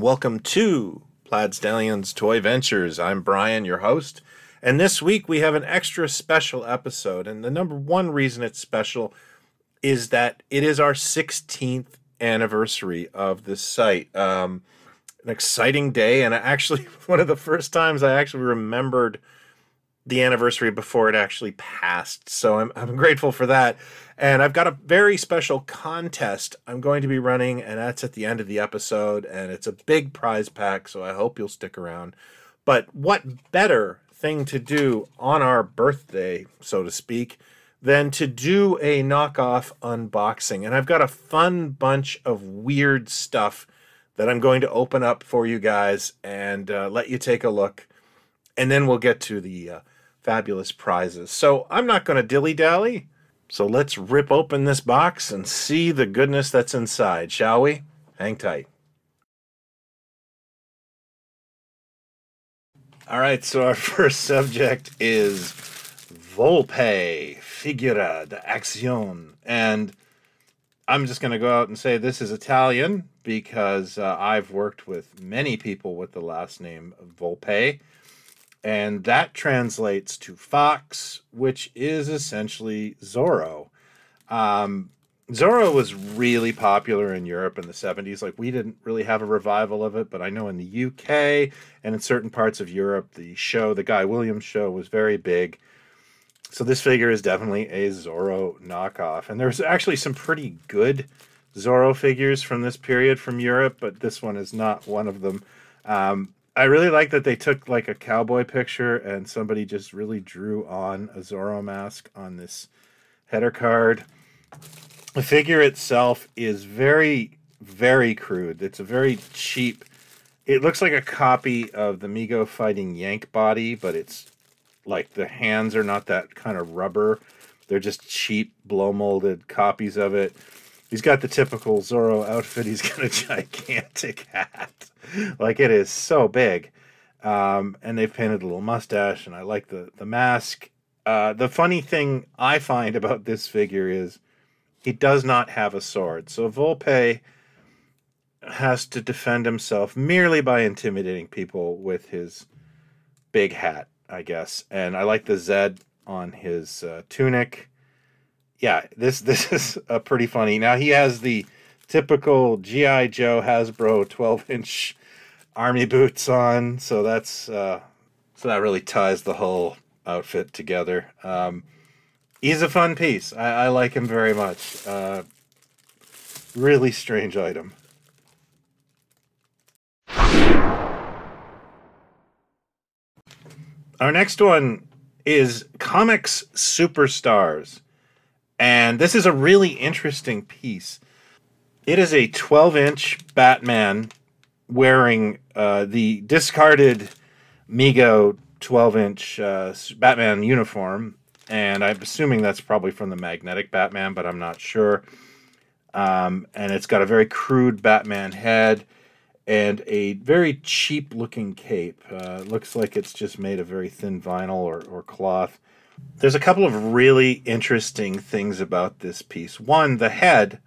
welcome to Plaid Stallion's Toy Ventures. I'm Brian, your host, and this week we have an extra special episode, and the number one reason it's special is that it is our 16th anniversary of this site. An exciting day, and actually one of the first times I actually remembered the anniversary before it actually passed, so I'm grateful for that. And I've got a very special contest I'm going to be running, and that's at the end of the episode, and it's a big prize pack, so I hope you'll stick around. But what better thing to do on our birthday, so to speak, than to do a knockoff unboxing? And I've got a fun bunch of weird stuff that I'm going to open up for you guys and let you take a look, and then we'll get to the fabulous prizes. So I'm not going to dilly-dally. So let's rip open this box and see the goodness that's inside, shall we? Hang tight. All right, so our first subject is Volpe, Figura d'Azione. And I'm just going to go out and say this is Italian because I've worked with many people with the last name Volpe. And that translates to fox, which is essentially Zorro. Zorro was really popular in Europe in the 70s. Like, we didn't really have a revival of it, but I know in the UK and in certain parts of Europe, the Guy Williams show was very big. So this figure is definitely a Zorro knockoff. And there's actually some pretty good Zorro figures from this period from Europe, but this one is not one of them. I really like that they took like a cowboy picture and somebody just really drew on a Zorro mask on this header card. The figure itself is very, very crude. It's a very cheap, it looks like a copy of the Mego Fighting Yank body, but it's like the hands are not that kind of rubber. They're just cheap blow molded copies of it. He's got the typical Zorro outfit. He's got a gigantic hat. Like, it is so big. And they've painted a little mustache, and I like the mask. The funny thing I find about this figure is he does not have a sword. So Volpe has to defend himself merely by intimidating people with his big hat, I guess. And I like the Z on his tunic. Yeah, this is pretty funny. Now, he has the typical G.I. Joe Hasbro 12-inch army boots on, so that's so that really ties the whole outfit together. He's a fun piece. I like him very much. Really strange item. Our next one is Comics Superstars. And this is a really interesting piece. It is a 12-inch Batman wearing the discarded Mego 12-inch Batman uniform. And I'm assuming that's probably from the Magnetic Batman, but I'm not sure. And it's got a very crude Batman head and a very cheap-looking cape. Looks like it's just made of very thin vinyl or cloth. There's a couple of really interesting things about this piece. One, the head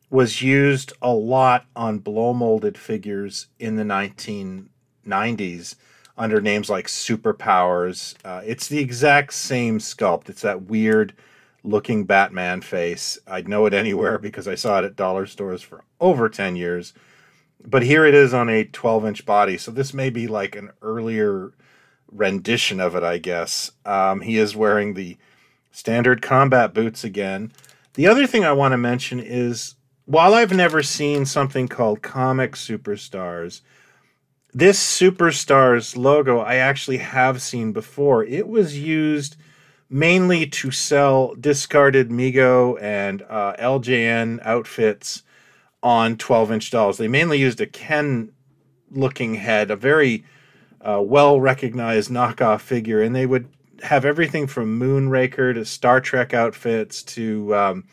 was used a lot on blow-molded figures in the 1990s under names like Superpowers. It's the exact same sculpt. It's that weird-looking Batman face. I'd know it anywhere because I saw it at dollar stores for over 10 years. But here it is on a 12-inch body, so this may be like an earlier rendition of it, I guess. He is wearing the standard combat boots again. The other thing I want to mention is, while I've never seen something called Comic Superstars, this Superstars logo I actually have seen before. It was used mainly to sell discarded Mego and LJN outfits on 12-inch dolls. They mainly used a Ken-looking head, a very well-recognized knockoff figure, and they would have everything from Moonraker to Star Trek outfits to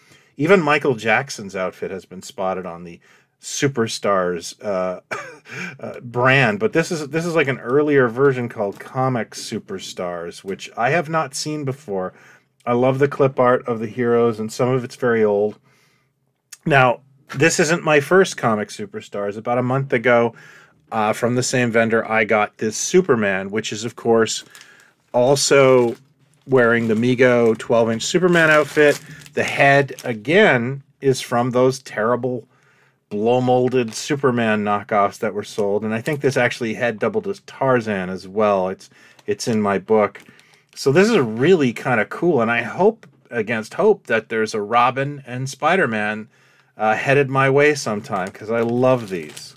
even Michael Jackson's outfit has been spotted on the Superstars brand. But this is like an earlier version called Comic Superstars, which I have not seen before. I love the clip art of the heroes, and some of it's very old. Now, this isn't my first Comic Superstars. About a month ago, From the same vendor, I got this Superman, which is, of course, also wearing the Mego 12-inch Superman outfit. The head, again, is from those terrible blow-molded Superman knockoffs that were sold. And I think this actually head doubled as Tarzan as well. It's in my book. So this is really kind of cool. And I hope, against hope, that there's a Robin and Spider-Man headed my way sometime, because I love these.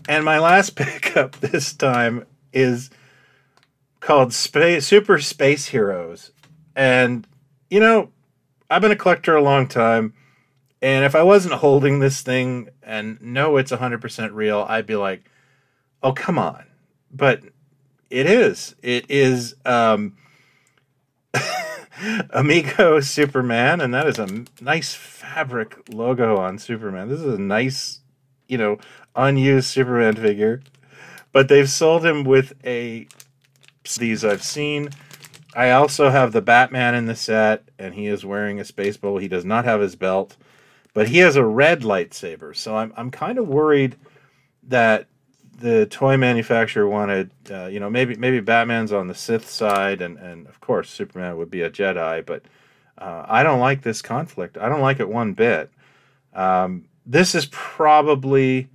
And my last pickup this time is called Super Space Heroes. And, you know, I've been a collector a long time, and if I wasn't holding this thing and know it's 100% real, I'd be like, oh, come on. But it is. It is Amigo Superman, and that is a nice fabric logo on Superman. This is a nice, you know, unused Superman figure. But they've sold him with these I've seen. I also have the Batman in the set, and he is wearing a space bowl. He does not have his belt, but he has a red lightsaber. So I'm kind of worried that the toy manufacturer wanted, you know, maybe Batman's on the Sith side, and of course Superman would be a Jedi. But I don't like this conflict. I don't like it one bit. This is probably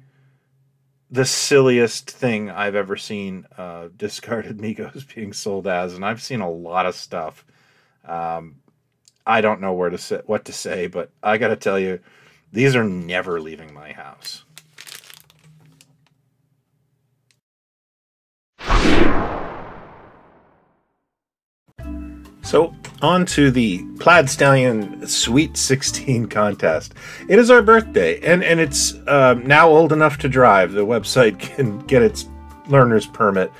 the silliest thing I've ever seen discarded Megos being sold as, and I've seen a lot of stuff. I don't know what to say, but I got to tell you, these are never leaving my house. So, on to the Plaid Stallion Sweet 16 contest. It is our birthday, and it's now old enough to drive. The website can get its learner's permit.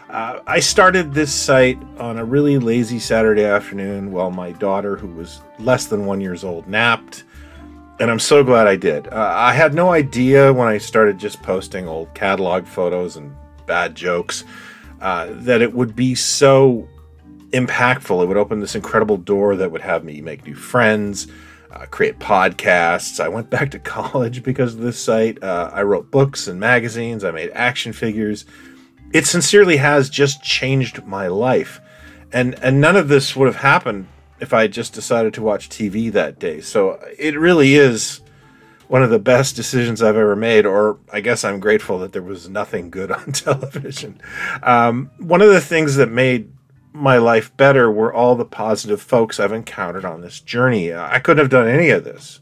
I started this site on a really lazy Saturday afternoon while my daughter, who was less than 1 year old, napped, and I'm so glad I did. I had no idea when I started just posting old catalog photos and bad jokes that it would be so impactful. It would open this incredible door that would have me make new friends, create podcasts. I went back to college because of this site. I wrote books and magazines. I made action figures. It sincerely has just changed my life. And none of this would have happened if I just decided to watch TV that day. So it really is one of the best decisions I've ever made, or I guess I'm grateful that there was nothing good on television. One of the things that made my life better were all the positive folks I've encountered on this journey. I couldn't have done any of this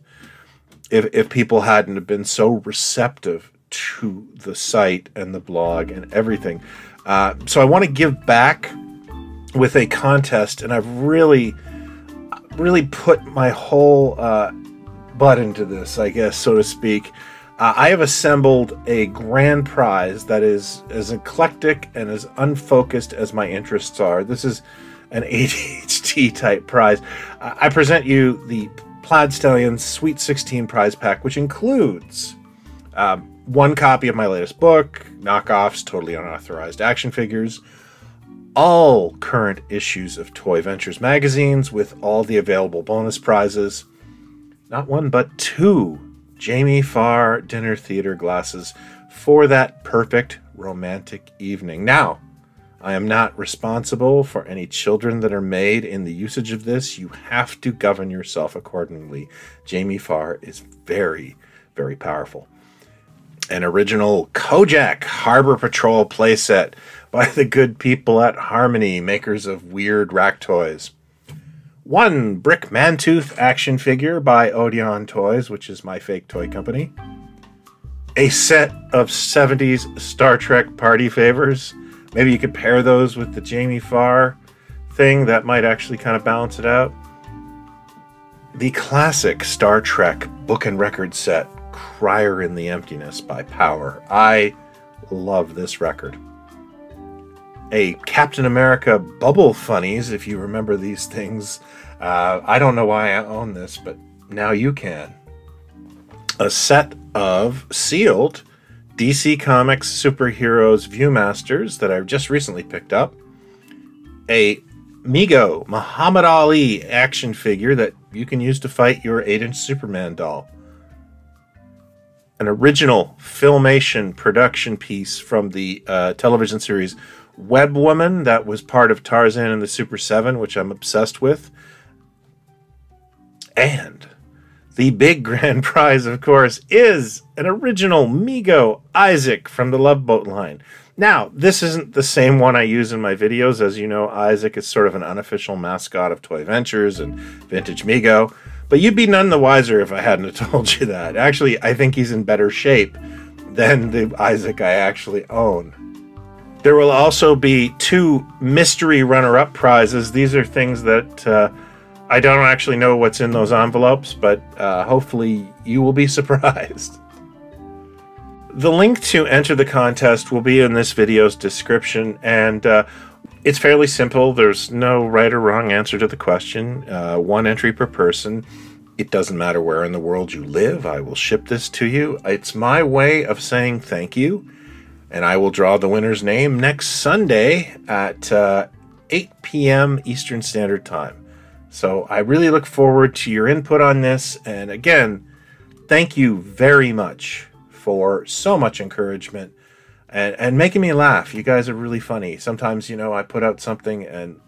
if people hadn't have been so receptive to the site and the blog and everything. So I want to give back with a contest, and I've really put my whole butt into this, I guess, so to speak. I have assembled a grand prize that is as eclectic and as unfocused as my interests are. This is an ADHD type prize. I present you the Plaid Stallion Sweet 16 prize pack, which includes one copy of my latest book, knockoffs, totally unauthorized action figures, all current issues of Toy Ventures magazines with all the available bonus prizes, not one but two Jamie Farr dinner theater glasses for that perfect romantic evening. Now, I am not responsible for any children that are made in the usage of this. You have to govern yourself accordingly. Jamie Farr is very, very powerful. An original Kojak Harbor Patrol playset by the good people at Harmony, makers of weird rack toys. One Brick Mantooth action figure by Odeon Toys, which is my fake toy company. A set of 70s Star Trek party favors. Maybe you could pair those with the Jamie Farr thing. That might actually kind of balance it out. The classic Star Trek book and record set, Crier in the Emptiness by Power. I love this record. A Captain America Bubble Funnies, if you remember these things. I don't know why I own this, but now you can. A set of sealed DC Comics Superheroes Viewmasters that I've just recently picked up. A Mego Muhammad Ali action figure that you can use to fight your 8-inch Superman doll. An original Filmation production piece from the television series Web Woman that was part of Tarzan and the Super 7, which I'm obsessed with. And the big grand prize, of course, is an original Mego Isaac from the Love Boat line. Now, this isn't the same one I use in my videos. As you know, Isaac is sort of an unofficial mascot of Toy Ventures and Vintage Mego. But you'd be none the wiser if I hadn't told you that. Actually, I think he's in better shape than the Isaac I actually own. There will also be 2 mystery runner-up prizes. These are things that I don't actually know what's in those envelopes, but hopefully you will be surprised. The link to enter the contest will be in this video's description, and it's fairly simple. There's no right or wrong answer to the question. 1 entry per person. It doesn't matter where in the world you live. I will ship this to you. It's my way of saying thank you, and I will draw the winner's name next Sunday at 8 p.m. Eastern Standard Time. So I really look forward to your input on this, and again, thank you very much for so much encouragement and making me laugh. You guys are really funny. Sometimes, I put out something and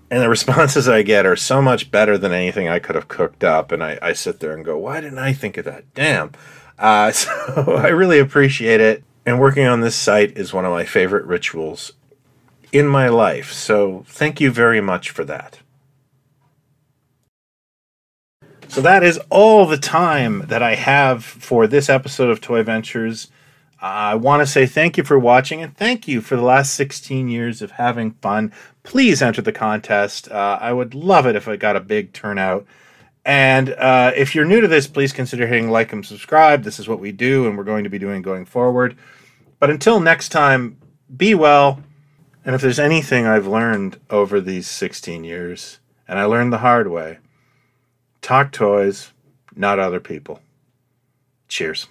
the responses I get are so much better than anything I could have cooked up, and I sit there and go, why didn't I think of that? Damn. So I really appreciate it, and working on this site is one of my favorite rituals in my life, so thank you very much for that. So that is all the time that I have for this episode of Toy Ventures. I want to say thank you for watching, and thank you for the last 16 years of having fun. Please enter the contest. I would love it if I got a big turnout. And if you're new to this, please consider hitting like and subscribe. This is what we do, and we're going to be doing going forward. But until next time, be well. And if there's anything I've learned over these 16 years, and I learned the hard way, talk toys, not other people. Cheers.